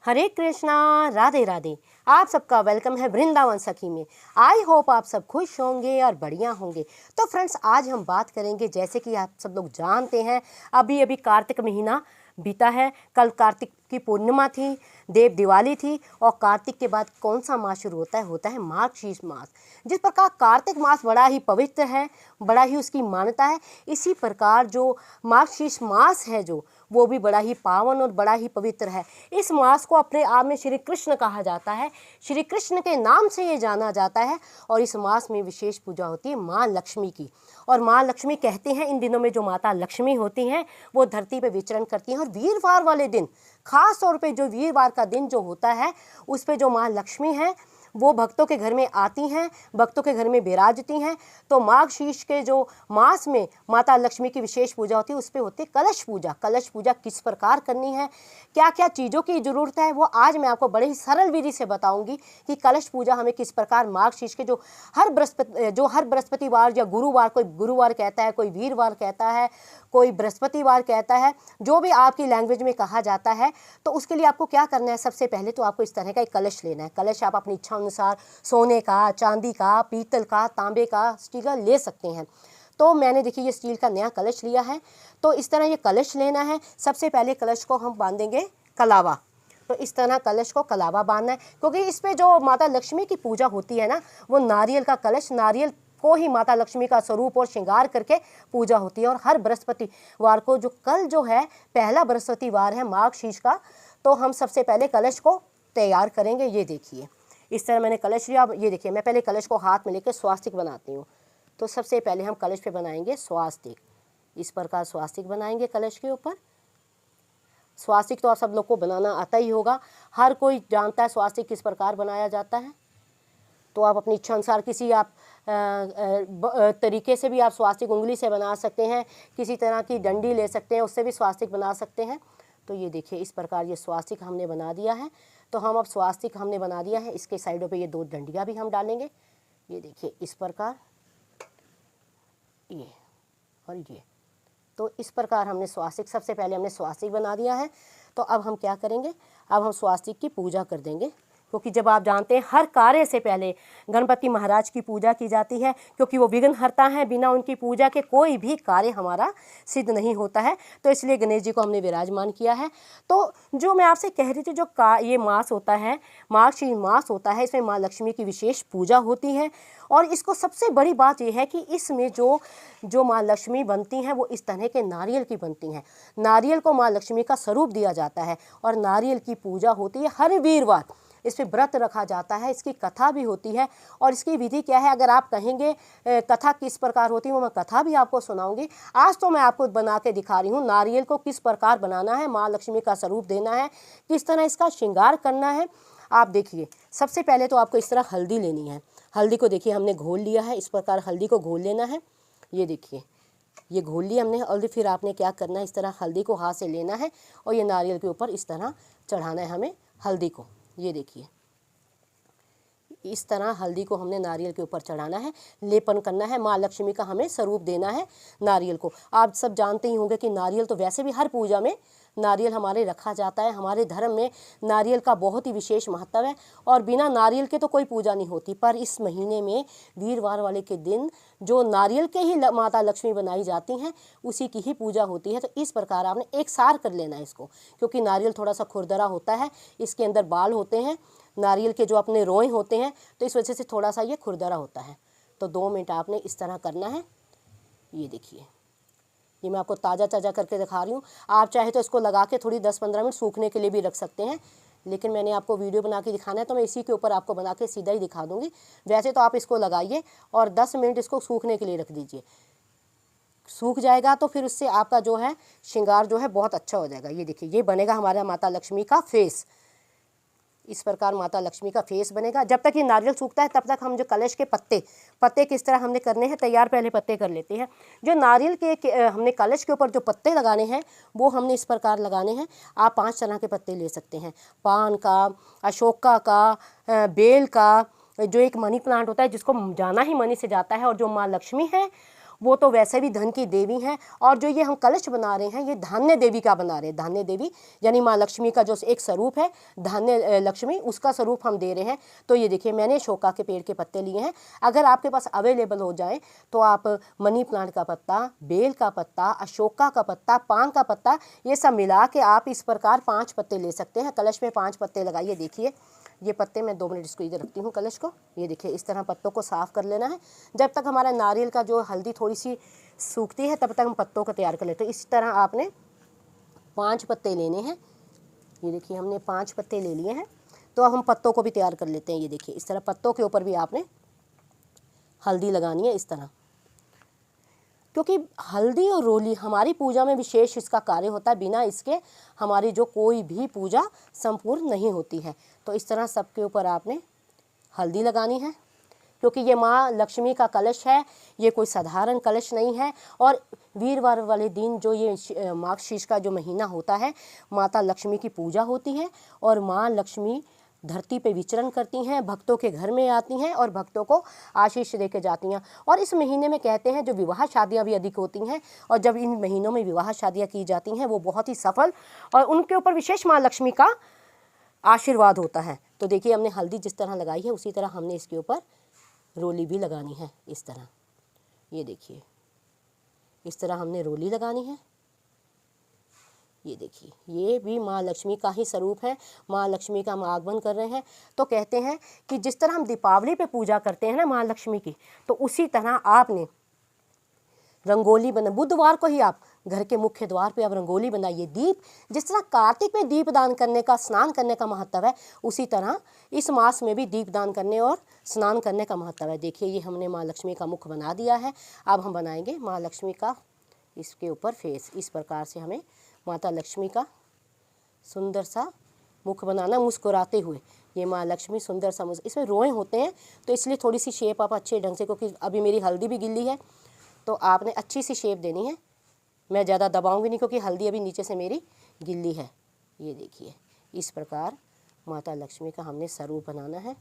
हरे कृष्णा, राधे राधे। आप सबका वेलकम है वृंदावन सखी में। आई होप आप सब खुश होंगे और बढ़िया होंगे। तो फ्रेंड्स, आज हम बात करेंगे, जैसे कि आप सब लोग जानते हैं, अभी अभी कार्तिक महीना बीता है। कल कार्तिक की पूर्णिमा थी, देव दिवाली थी, और कार्तिक के बाद कौन सा मास शुरू होता है मार्गशीर्ष मास। जिस प्रकार कार्तिक मास बड़ा ही पवित्र है, बड़ा ही उसकी मान्यता है, इसी प्रकार जो मार्गशीर्ष मास है जो वो भी बड़ा ही पावन और बड़ा ही पवित्र है। इस मास को अपने आप में श्री कृष्ण कहा जाता है, श्री कृष्ण के नाम से ये जाना जाता है। और इस मास में विशेष पूजा होती है माँ लक्ष्मी की। और माँ लक्ष्मी कहते हैं, इन दिनों में जो माता लक्ष्मी होती हैं वो धरती पर विचरण करती हैं। और वीरवार वाले दिन, खास तौर पे जो वीरवार का दिन जो होता है, उस पे जो माँ लक्ष्मी है वो भक्तों के घर में आती हैं, भक्तों के घर में विराजती हैं। तो मार्गशीर्ष के जो मास में माता लक्ष्मी की विशेष पूजा होती है, उस पर होती है कलश पूजा। कलश पूजा किस प्रकार करनी है, क्या क्या चीज़ों की ज़रूरत है, वो आज मैं आपको बड़े ही सरल विधि से बताऊंगी कि कलश पूजा हमें किस प्रकार मार्गशीर्ष के जो हर बृहस्पतिवार या गुरुवार, कोई गुरुवार कहता है, कोई वीरवार कहता है, कोई बृहस्पतिवार कहता है, जो भी आपकी लैंग्वेज में कहा जाता है। तो उसके लिए आपको क्या करना है, सबसे पहले तो आपको इस तरह का एक कलश लेना है। कलश आप अपनी इच्छा अनुसार सोने का, चांदी का, पीतल का, तांबे का, स्टील का ले सकते हैं। तो मैंने देखिए ये स्टील का नया कलश लिया है। तो इस तरह ये कलश लेना है। सबसे पहले कलश को हम बांधेंगे कलावा। तो इस तरह कलश को कलावा बांधना है, क्योंकि इस पे जो माता लक्ष्मी की पूजा होती है ना, वो नारियल का कलश, नारियल को ही माता लक्ष्मी का स्वरूप और श्रृंगार करके पूजा होती है। और हर बृहस्पतिवार को, जो कल जो है पहला बृहस्पतिवार है मार्गशीर्ष का, तो हम सबसे पहले कलश को तैयार करेंगे। ये देखिए इस तरह मैंने कलश लिया। अब ये देखिए, मैं पहले कलश को हाथ में लेकर स्वास्तिक बनाती हूँ। तो सबसे पहले हम कलश पे बनाएंगे स्वास्तिक। इस प्रकार स्वास्तिक बनाएंगे कलश के ऊपर। स्वास्तिक तो आप सब लोग को बनाना आता ही होगा, हर कोई जानता है स्वास्तिक किस प्रकार बनाया जाता है। तो आप अपनी इच्छा अनुसार किसी आप तरीके से भी आप स्वास्तिक उंगली से बना सकते हैं, किसी तरह की डंडी ले सकते हैं, उससे भी स्वास्तिक बना सकते हैं। तो ये देखिए इस प्रकार ये स्वास्तिक हमने बना दिया है। तो हम अब स्वास्तिक हमने बना दिया है, इसके साइडों पे ये दो डंडियाँ भी हम डालेंगे। ये देखिए इस प्रकार, ये और ये। तो इस प्रकार हमने स्वास्तिक, सबसे पहले हमने स्वास्तिक बना दिया है। तो अब हम क्या करेंगे, अब हम स्वास्तिक की पूजा कर देंगे। क्योंकि जब आप जानते हैं हर कार्य से पहले गणपति महाराज की पूजा की जाती है, क्योंकि वो विघ्नहर्ता हैं, बिना उनकी पूजा के कोई भी कार्य हमारा सिद्ध नहीं होता है। तो इसलिए गणेश जी को हमने विराजमान किया है। तो जो मैं आपसे कह रही थी, जो ये मास होता है, मार्गशीर्ष मास होता है, इसमें माँ लक्ष्मी की विशेष पूजा होती है। और इसको सबसे बड़ी बात यह है कि इसमें जो माँ लक्ष्मी बनती हैं वो इस तरह के नारियल की बनती हैं। नारियल को माँ लक्ष्मी का स्वरूप दिया जाता है और नारियल की पूजा होती है हर वीरवार। इस पर व्रत रखा जाता है, इसकी कथा भी होती है। और इसकी विधि क्या है, अगर आप कहेंगे कथा किस प्रकार होती है, वो मैं कथा भी आपको सुनाऊंगी। आज तो मैं आपको बना के दिखा रही हूँ नारियल को किस प्रकार बनाना है, माँ लक्ष्मी का स्वरूप देना है, किस तरह इसका श्रृंगार करना है। आप देखिए, सबसे पहले तो आपको इस तरह हल्दी लेनी है। हल्दी को देखिए हमने घोल लिया है, इस प्रकार हल्दी को घोल लेना है। ये देखिए ये घोल लिया हमने। और फिर आपने क्या करना है, इस तरह हल्दी को हाथ से लेना है और ये नारियल के ऊपर इस तरह चढ़ाना है हमें हल्दी को। ये देखिए इस तरह हल्दी को हमने नारियल के ऊपर चढ़ाना है, लेपन करना है, माँ लक्ष्मी का हमें स्वरूप देना है नारियल को। आप सब जानते ही होंगे कि नारियल तो वैसे भी हर पूजा में नारियल हमारे रखा जाता है। हमारे धर्म में नारियल का बहुत ही विशेष महत्व है और बिना नारियल के तो कोई पूजा नहीं होती। पर इस महीने में वीरवार वाले के दिन जो नारियल के ही माता लक्ष्मी बनाई जाती हैं, उसी की ही पूजा होती है। तो इस प्रकार आपने एक सार कर लेना है इसको, क्योंकि नारियल थोड़ा सा खुरदरा होता है, इसके अंदर बाल होते हैं, नारियल के जो अपने रोए होते हैं, तो इस वजह से थोड़ा सा ये खुरदरा होता है। तो 2 मिनट आपने इस तरह करना है। ये देखिए, ये मैं आपको ताज़ा ताज़ा करके दिखा रही हूँ। आप चाहे तो इसको लगा के थोड़ी 10-15 मिनट सूखने के लिए भी रख सकते हैं, लेकिन मैंने आपको वीडियो बना के दिखाना है तो मैं इसी के ऊपर आपको बना के सीधा ही दिखा दूँगी। वैसे तो आप इसको लगाइए और 10 मिनट इसको सूखने के लिए रख दीजिए। सूख जाएगा तो फिर उससे आपका जो है श्रृंगार जो है बहुत अच्छा हो जाएगा। ये देखिए ये बनेगा हमारा माता लक्ष्मी का फेस। इस प्रकार माता लक्ष्मी का फेस बनेगा। जब तक ये नारियल सूखता है तब तक हम जो कलश के पत्ते किस तरह हमने करने हैं तैयार, पहले पत्ते कर लेते हैं। जो नारियल के हमने कलश के ऊपर जो पत्ते लगाने हैं वो हमने इस प्रकार लगाने हैं। आप 5 तरह के पत्ते ले सकते हैं, पान का, अशोका का, बेल का, जो एक मनी प्लांट होता है जिसको जाना ही मनी से जाता है। और जो माँ लक्ष्मी है वो तो वैसे भी धन की देवी हैं। और जो ये हम कलश बना रहे हैं ये धान्य देवी का बना रहे हैं। धान्य देवी यानी माँ लक्ष्मी का जो एक स्वरूप है धान्य लक्ष्मी, उसका स्वरूप हम दे रहे हैं। तो ये देखिए मैंने शोका के पेड़ के पत्ते लिए हैं। अगर आपके पास अवेलेबल हो जाए तो आप मनी प्लांट का पत्ता, बेल का पत्ता, अशोका का पत्ता, पान का पत्ता, ये सब मिला के आप इस प्रकार 5 पत्ते ले सकते हैं। कलश में 5 पत्ते लगाइए। देखिए ये पत्ते, मैं 2 मिनट इसको इधर रखती हूँ कलश को। ये देखिए इस तरह पत्तों को साफ़ कर लेना है। जब तक हमारा नारियल का जो हल्दी थोड़ी सी सूखती है तब तक हम पत्तों को तैयार कर लेते हैं। इस तरह आपने 5 पत्ते लेने हैं। ये देखिए हमने 5 पत्ते ले लिए हैं। तो अब हम पत्तों को भी तैयार कर लेते हैं। ये देखिए इस तरह पत्तों के ऊपर भी आपने हल्दी लगानी है इस तरह, क्योंकि हल्दी और रोली हमारी पूजा में विशेष इसका कार्य होता है। बिना इसके हमारी जो कोई भी पूजा संपूर्ण नहीं होती है। तो इस तरह सबके ऊपर आपने हल्दी लगानी है, क्योंकि ये माँ लक्ष्मी का कलश है, ये कोई साधारण कलश नहीं है। और वीरवार वाले दिन जो ये माघ शीर्ष का जो महीना होता है, माता लक्ष्मी की पूजा होती है और माँ लक्ष्मी धरती पे विचरण करती हैं, भक्तों के घर में आती हैं और भक्तों को आशीष दे के जाती हैं। और इस महीने में कहते हैं जो विवाह शादियां भी अधिक होती हैं, और जब इन महीनों में विवाह शादियां की जाती हैं वो बहुत ही सफल और उनके ऊपर विशेष माँ लक्ष्मी का आशीर्वाद होता है। तो देखिए हमने हल्दी जिस तरह लगाई है उसी तरह हमने इसके ऊपर रोली भी लगानी है इस तरह। ये देखिए इस तरह हमने रोली लगानी है। ये देखिए ये भी माँ लक्ष्मी का ही स्वरूप है। माँ लक्ष्मी का हम आगमन कर रहे हैं। तो कहते हैं कि जिस तरह हम दीपावली पे पूजा करते हैं ना माँ लक्ष्मी की, तो उसी तरह आपने रंगोली बना, बुधवार को ही आप घर के मुख्य द्वार पे आप रंगोली बनाइए। दीप, जिस तरह कार्तिक में दीप दान करने का, स्नान करने का महत्व है, उसी तरह इस मास में भी दीप दान करने और स्नान करने का महत्व है। देखिए ये हमने माँ लक्ष्मी का मुख बना दिया है। अब हम बनाएंगे माँ लक्ष्मी का इसके ऊपर फेस। इस प्रकार से हमें माता लक्ष्मी का सुंदर सा मुख बनाना मुस्कुराते हुए। ये माँ लक्ष्मी सुंदर सा मुख, इसमें रोए होते हैं तो इसलिए थोड़ी सी शेप आप अच्छे ढंग से, क्योंकि अभी मेरी हल्दी भी गिल्ली है तो आपने अच्छी सी शेप देनी है। मैं ज़्यादा दबाऊंगी नहीं क्योंकि हल्दी अभी नीचे से मेरी गिल्ली है। ये देखिए इस प्रकार माता लक्ष्मी का हमने स्वरूप बनाना है।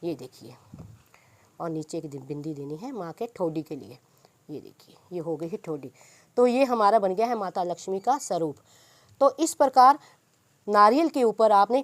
ये देखिए, और नीचे एक बिंदी देनी है माँ के ठोडी के लिए। ये देखिए ये हो गई है ठोडी। तो ये हमारा बन गया है माता लक्ष्मी का स्वरूप। तो इस प्रकार नारियल के ऊपर आपने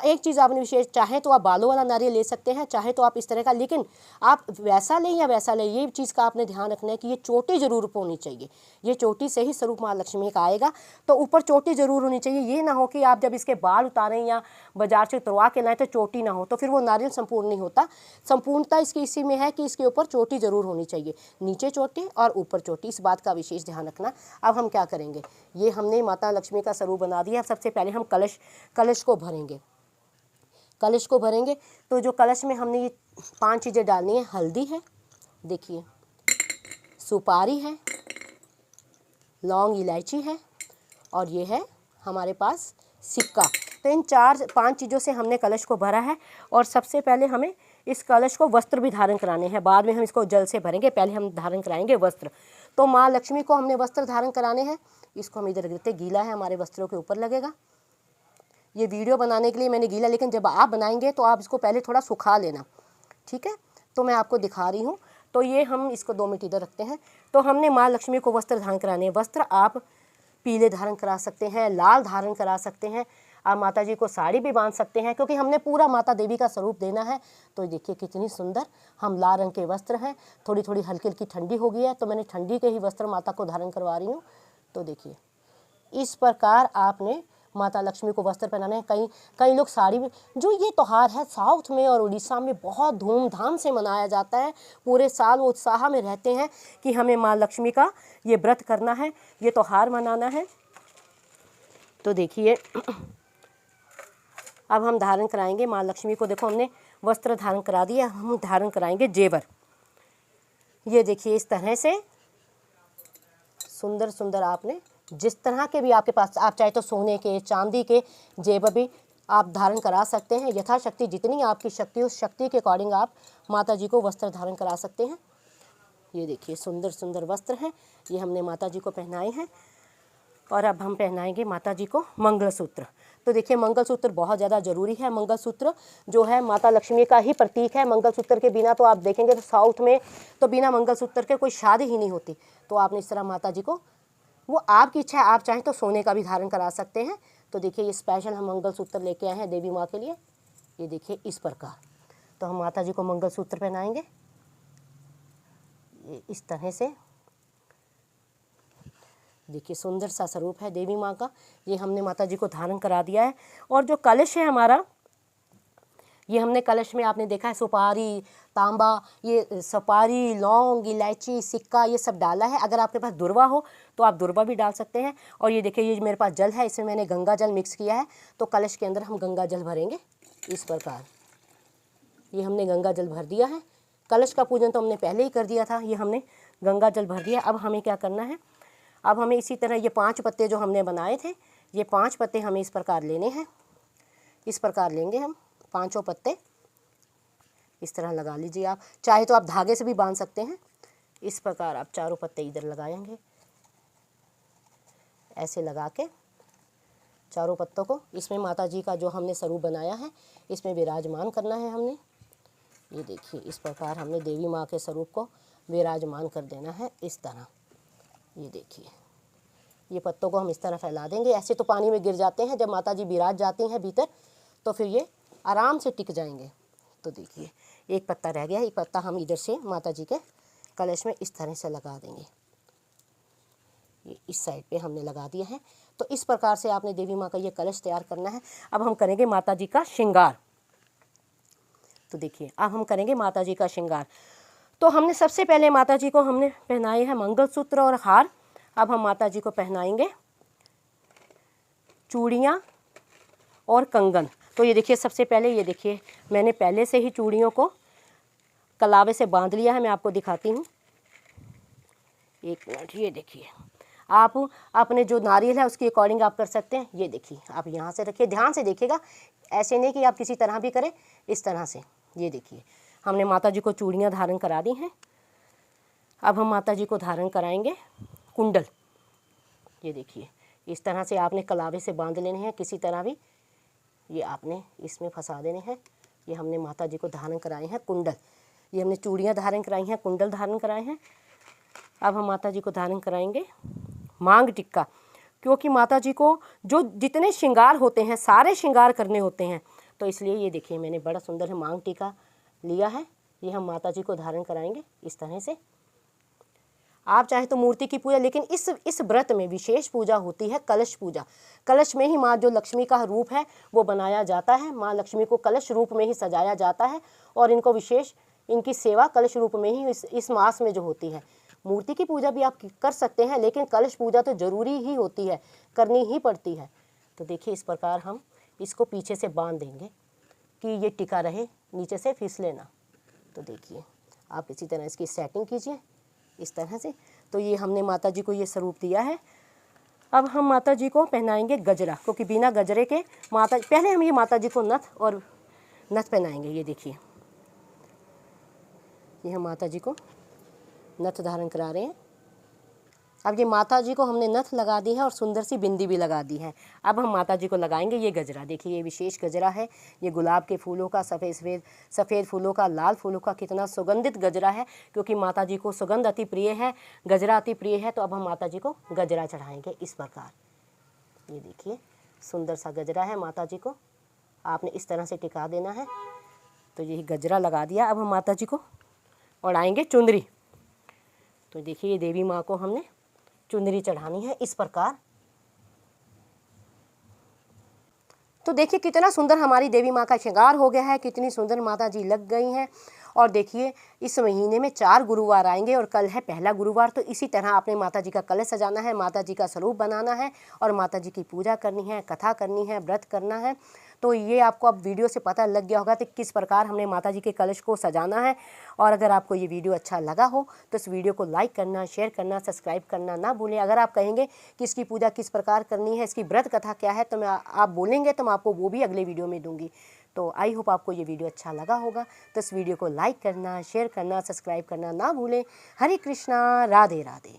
एक चीज़ आपने विशेष, चाहे तो आप बालों वाला नारियल ले सकते हैं, चाहे तो आप इस तरह का, लेकिन आप वैसा लें या वैसा लें, ये चीज़ का आपने ध्यान रखना है कि ये चोटी जरूर होनी चाहिए। ये चोटी से ही स्वरूप माँ लक्ष्मी का आएगा। तो ऊपर चोटी जरूर होनी चाहिए। ये ना हो कि आप जब इसके बाल उतारें या बाजार से उतरवा के लाएँ तो चोटी ना हो, तो फिर वो नारियल संपूर्ण नहीं होता। संपूर्णता इसकी इसी में है कि इसके ऊपर चोटी जरूर होनी चाहिए, नीचे चोटी और ऊपर चोटी, इस बात का विशेष ध्यान रखना। अब हम क्या करेंगे, ये हमने माता लक्ष्मी का स्वरूप बना दिया। सबसे पहले हम कलश को भरेंगे। कलश को भरेंगे तो जो कलश में हमने ये 5 चीज़ें डालनी है, हल्दी है, देखिए सुपारी है, लौंग इलायची है, और ये है हमारे पास सिक्का। तो इन 4-5 चीज़ों से हमने कलश को भरा है। और सबसे पहले हमें इस कलश को वस्त्र भी धारण कराने हैं। बाद में हम इसको जल से भरेंगे, पहले हम धारण कराएंगे वस्त्र। तो माँ लक्ष्मी को हमने वस्त्र धारण कराने हैं। इसको हम इधर रख देते, गीला है हमारे वस्त्रों के ऊपर लगेगा। ये वीडियो बनाने के लिए मैंने गीला, लेकिन जब आप बनाएंगे तो आप इसको पहले थोड़ा सुखा लेना, ठीक है। तो मैं आपको दिखा रही हूँ। तो ये हम इसको 2 मिनट इधर रखते हैं। तो हमने माँ लक्ष्मी को वस्त्र धारण कराने हैं। वस्त्र आप पीले धारण करा सकते हैं, लाल धारण करा सकते हैं, आप माता जी को साड़ी भी बांध सकते हैं, क्योंकि हमने पूरा माता देवी का स्वरूप देना है। तो देखिए कितनी सुंदर हम लाल रंग के वस्त्र हैं। थोड़ी थोड़ी हल्की हल्की ठंडी हो गई है तो मैंने ठंडी के ही वस्त्र माता को धारण करवा रही हूँ। तो देखिए इस प्रकार आपने माता लक्ष्मी को वस्त्र पहनाने हैं। कई लोग साड़ी में, जो ये त्यौहार है साउथ में और उड़ीसा में बहुत धूमधाम से मनाया जाता है। पूरे साल वो उत्साह में रहते हैं कि हमें माँ लक्ष्मी का ये व्रत करना है, ये त्यौहार मनाना है। तो देखिए अब हम धारण कराएंगे माँ लक्ष्मी को। देखो हमने वस्त्र धारण करा दिया, हम धारण कराएंगे जेवर। ये देखिए इस तरह से सुंदर सुंदर आपने जिस तरह के भी आपके पास, आप चाहे तो सोने के, चांदी के जेवर भी आप धारण करा सकते हैं। यथाशक्ति जितनी आपकी शक्ति, उस शक्ति के अकॉर्डिंग आप माता जी को वस्त्र धारण करा सकते हैं। ये देखिए सुंदर सुंदर वस्त्र हैं, ये हमने माता जी को पहनाए हैं। और अब हम पहनाएंगे माता जी को मंगलसूत्र। तो देखिए मंगलसूत्र बहुत ज़्यादा ज़रूरी है। मंगलसूत्र जो है माता लक्ष्मी का ही प्रतीक है। मंगलसूत्र के बिना तो आप देखेंगे तो साउथ में तो बिना मंगलसूत्र के कोई शादी ही नहीं होती। तो आपने इस तरह माता जी को, वो आपकी इच्छा है, आप चाहें तो सोने का भी धारण करा सकते हैं। तो देखिए ये स्पेशल हम मंगलसूत्र लेके आए हैं देवी माँ के लिए। ये देखिए इस प्रकार। तो हम माता जी को मंगलसूत्र पहनाएंगे ये इस तरह से। देखिए सुंदर सा स्वरूप है देवी माँ का। ये हमने माता जी को धारण करा दिया है। और जो कलश है हमारा, ये हमने कलश में आपने देखा है सुपारी, तांबा, ये सुपारी, लौंग, इलायची, सिक्का, ये सब डाला है। अगर आपके पास दुर्वा हो तो आप दुर्वा भी डाल सकते हैं। और ये देखिए ये मेरे पास जल है, इसमें मैंने गंगा जल मिक्स किया है। तो कलश के अंदर हम गंगा जल भरेंगे इस प्रकार। ये हमने गंगा जल भर दिया है। कलश का पूजन तो हमने पहले ही कर दिया था। ये हमने गंगा जल भर दिया। अब हमें क्या करना है, अब हमें इसी तरह ये 5 पत्ते जो हमने बनाए थे, ये 5 पत्ते हमें इस प्रकार लेने हैं। इस प्रकार लेंगे हम 5 पत्ते। इस तरह लगा लीजिए। आप चाहे तो आप धागे से भी बांध सकते हैं। इस प्रकार आप 4 पत्ते इधर लगाएंगे। ऐसे लगा के 4 पत्तों को इसमें माता जी का जो हमने स्वरूप बनाया है इसमें विराजमान करना है हमने। ये देखिए इस प्रकार हमने देवी माँ के स्वरूप को विराजमान कर देना है इस तरह। ये देखिए ये पत्तों को हम इस तरह फैला देंगे। ऐसे तो पानी में गिर जाते हैं, जब माता जी विराज जाती हैं भीतर तो फिर ये आराम से टिक जाएंगे। तो देखिए एक पत्ता रह गया, एक पत्ता हम इधर से माता जी के कलश में इस तरह से लगा देंगे। ये इस साइड पे हमने लगा दिया है। तो इस प्रकार से आपने देवी माँ का ये कलश तैयार करना है। अब हम करेंगे माता जी का श्रृंगार। तो देखिए अब हम करेंगे माता जी का श्रृंगार। तो हमने सबसे पहले माता जी को हमने पहनाए हैं मंगलसूत्र और हार। अब हम माता जी को पहनाएंगे चूड़ियाँ और कंगन। तो ये देखिए सबसे पहले ये देखिए मैंने पहले से ही चूड़ियों को कलावे से बांध लिया है। मैं आपको दिखाती हूँ, एक मिनट। ये देखिए आप अपने जो नारियल है उसके अकॉर्डिंग आप कर सकते हैं। ये देखिए आप यहाँ से रखिए, ध्यान से देखिएगा, ऐसे नहीं कि आप किसी तरह भी करें, इस तरह से। ये देखिए हमने माता जी को चूड़ियाँ धारण करा दी हैं। अब हम माता जी को धारण कराएंगे कुंडल। ये देखिए इस तरह से आपने कलावे से बांध लेने हैं, किसी तरह भी ये आपने इसमें फंसा देने हैं। ये हमने माता जी को धारण कराए हैं कुंडल। ये हमने चूड़ियाँ धारण कराई हैं, कुंडल धारण कराए हैं। अब हम माता जी को धारण कराएंगे मांग टिक्का, क्योंकि माता जी को जो जितने श्रृंगार होते हैं सारे श्रृंगार करने होते हैं। तो इसलिए ये देखिए मैंने बड़ा सुंदर है मांग टिक्का लिया है। ये हम माता जी को धारण कराएंगे इस तरह से। आप चाहे तो मूर्ति की पूजा, लेकिन इस व्रत में विशेष पूजा होती है कलश पूजा। कलश में ही माँ जो लक्ष्मी का रूप है वो बनाया जाता है। माँ लक्ष्मी को कलश रूप में ही सजाया जाता है और इनको विशेष इनकी सेवा कलश रूप में ही इस मास में जो होती है। मूर्ति की पूजा भी आप कर सकते हैं, लेकिन कलश पूजा तो ज़रूरी ही होती है, करनी ही पड़ती है। तो देखिए इस प्रकार हम इसको पीछे से बांध देंगे कि ये टिका रहे, नीचे से फिसले ना। तो देखिए आप इसी तरह इसकी सेटिंग कीजिए इस तरह से। तो ये हमने माता जी को ये स्वरूप दिया है। अब हम माता जी को पहनाएंगे गजरा, क्योंकि बिना गजरे के पहले हम ये माता जी को नथ पहनाएंगे। ये देखिए ये हम माता जी को नथ धारण करा रहे हैं। अब ये माता जी को हमने नथ लगा दी है और सुंदर सी बिंदी भी लगा दी है। अब हम माता जी को लगाएंगे ये गजरा। देखिए ये विशेष गजरा है, ये गुलाब के फूलों का, सफ़ेद फूलों का, लाल फूलों का, कितना सुगंधित गजरा है, क्योंकि माता जी को सुगंध अति प्रिय है, गजरा अति प्रिय है। तो अब हम माता जी को गजरा चढ़ाएंगे इस प्रकार। ये देखिए सुंदर सा गजरा है, माता जी को आपने इस तरह से टिका देना है। तो यही गजरा लगा दिया। अब हम माता जी को ओढ़ाएंगे चुंदरी। तो देखिए ये देवी माँ को हमने चुंदरी चढ़ानी है इस प्रकार। तो देखिए कितना सुंदर हमारी देवी माँ का श्रृंगार हो गया है, कितनी सुंदर माता जी लग गई हैं। और देखिए इस महीने में 4 गुरुवार आएंगे और कल है पहला गुरुवार। तो इसी तरह आपने माता जी का कलश सजाना है, माता जी का स्वरूप बनाना है और माता जी की पूजा करनी है, कथा करनी है, व्रत करना है। तो ये आपको अब वीडियो से पता लग गया होगा कि किस प्रकार हमने माता जी के कलश को सजाना है। और अगर आपको ये वीडियो अच्छा लगा हो तो इस वीडियो को लाइक करना, शेयर करना, सब्सक्राइब करना ना भूलें। अगर आप कहेंगे कि इसकी पूजा किस प्रकार करनी है, इसकी व्रत कथा क्या है, तो आप बोलेंगे तो मैं आपको वो भी अगले वीडियो में दूंगी। तो आई होप आपको ये वीडियो अच्छा लगा होगा। तो इस वीडियो को लाइक करना, शेयर करना, सब्सक्राइब करना ना भूलें। हरे कृष्णा, राधे राधे।